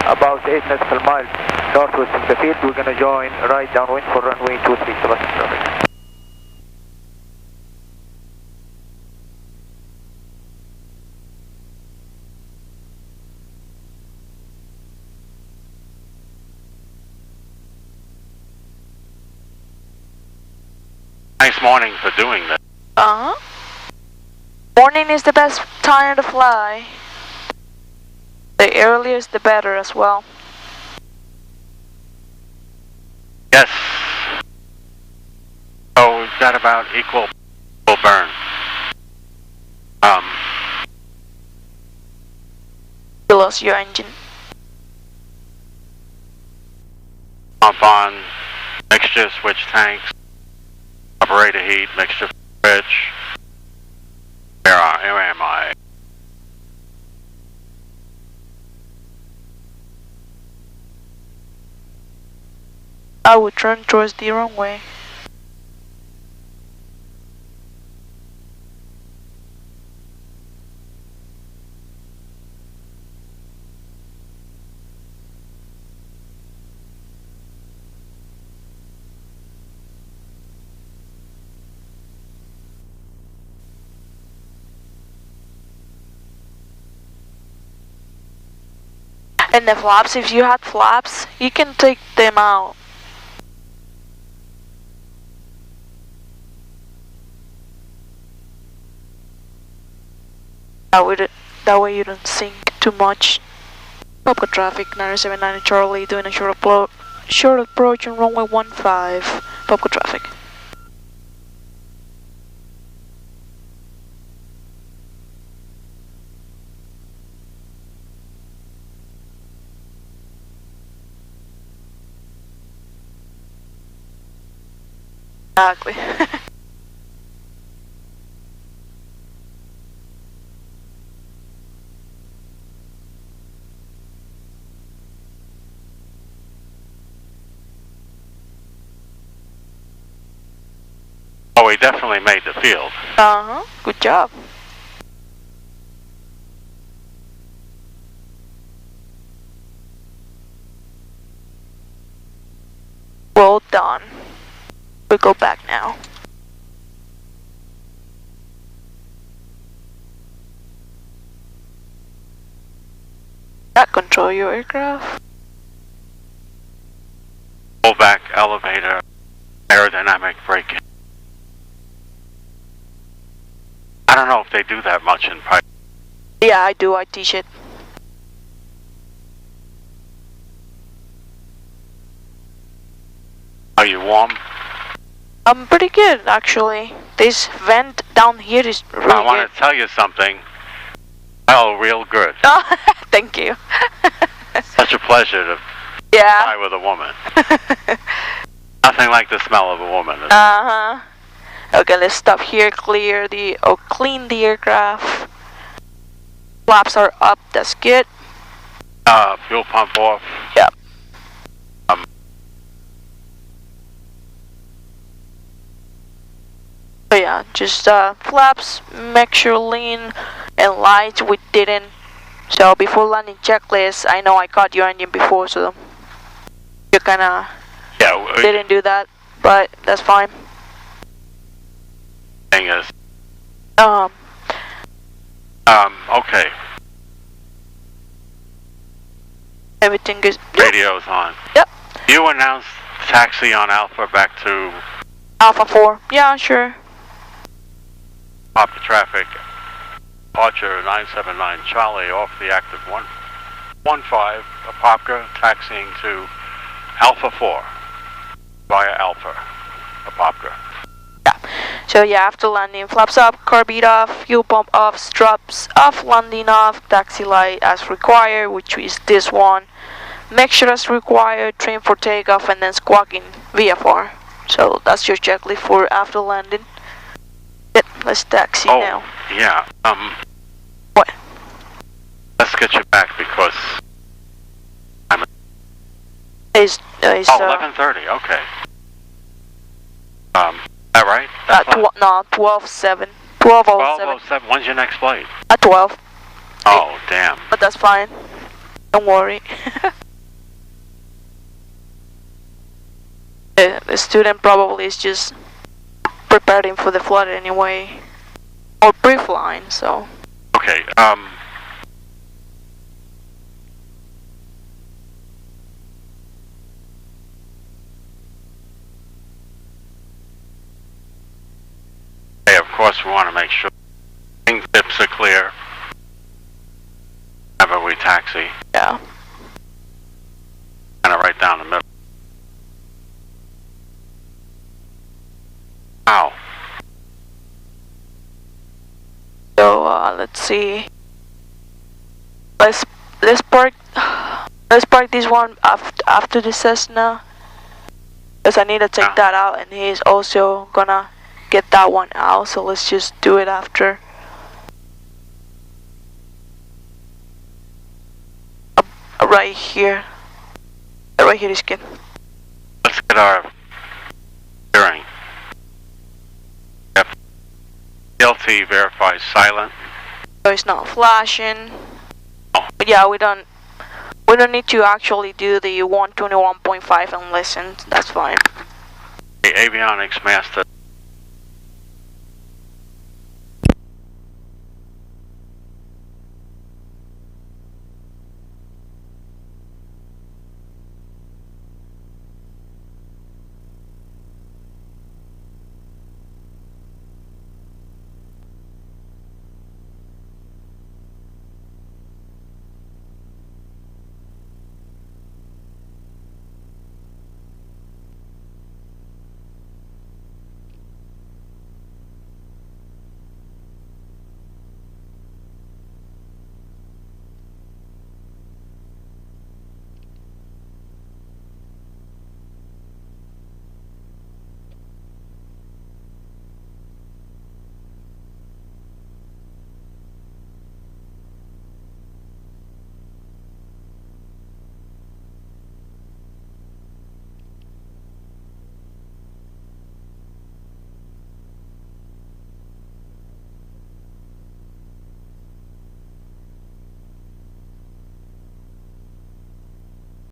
about 8 nautical miles northwest of the field. We're going to join right downwind for runway 23 Sebastian traffic. Nice morning for doing that. Morning is the best time to fly. The earlier the better as well. Yes. So we've got about equal burn. You lost your engine. Pump on, mixture, switch tanks, operator heat, mixture switch. Where am I? I would turn towards the runway. And the flaps, if you had flaps, you can take them out. That way you don't sink too much. Apopka traffic, 979 Charlie, doing a short approach on runway 15. Apopka traffic. Exactly. Oh, we definitely made the field. Good job. Well done. We'll go back now. That control your aircraft. Pull back, elevator, aerodynamic braking. I don't know if they do that much in private. Yeah, I do. I teach it. Are you warm? I'm pretty good, actually. This vent down here is really I want to tell you something. Oh, real good. Oh, thank you. Such a pleasure to fly with a woman. Nothing like the smell of a woman. Okay, let's stop here, clean the aircraft. Flaps are up, that's good. Fuel pump off. Yep. So yeah, just flaps, make sure lean and light. We didn't. So before landing checklist, I know I caught your engine before, so you kinda didn't do that, but that's fine. Thing is. Okay. Everything is. Radio's on. Yep. You announced taxi on Alpha back to Alpha 4. Yeah, sure. Apopka traffic. Departure 979 Charlie off the active 115 Apopka, taxiing to Alpha 4 via Alpha Apopka. Yeah. So yeah, after landing, flaps up, carb off, fuel pump off, straps off, landing off, taxi light as required, which is this one. Make sure as required, trim for takeoff, and then squawking VFR. So that's your checklist for after landing. Let's taxi now. Yeah. What? Let's get you back because I'm. It's 11:30. Okay. That right? no, 12:07. 12:07. 12:07. When's your next flight? At 12. Oh, damn. But that's fine. Don't worry. The student probably is just preparing for the flood anyway. Or pre-flying, so. Okay, hey, of course we want to make sure wing tips are clear. Whenever we taxi. Yeah. Kind of right down the middle. Ow. So let's see. Let's park this one after the Cessna, because I need to take that out, and he's also gonna get that one out. So let's just do it after. Right here. Right here is good. Let's get our hearing. Yep. LT verifies silent. So it's not flashing. Oh. But yeah, we don't need to actually do the 121.5 and listen. That's fine. The avionics master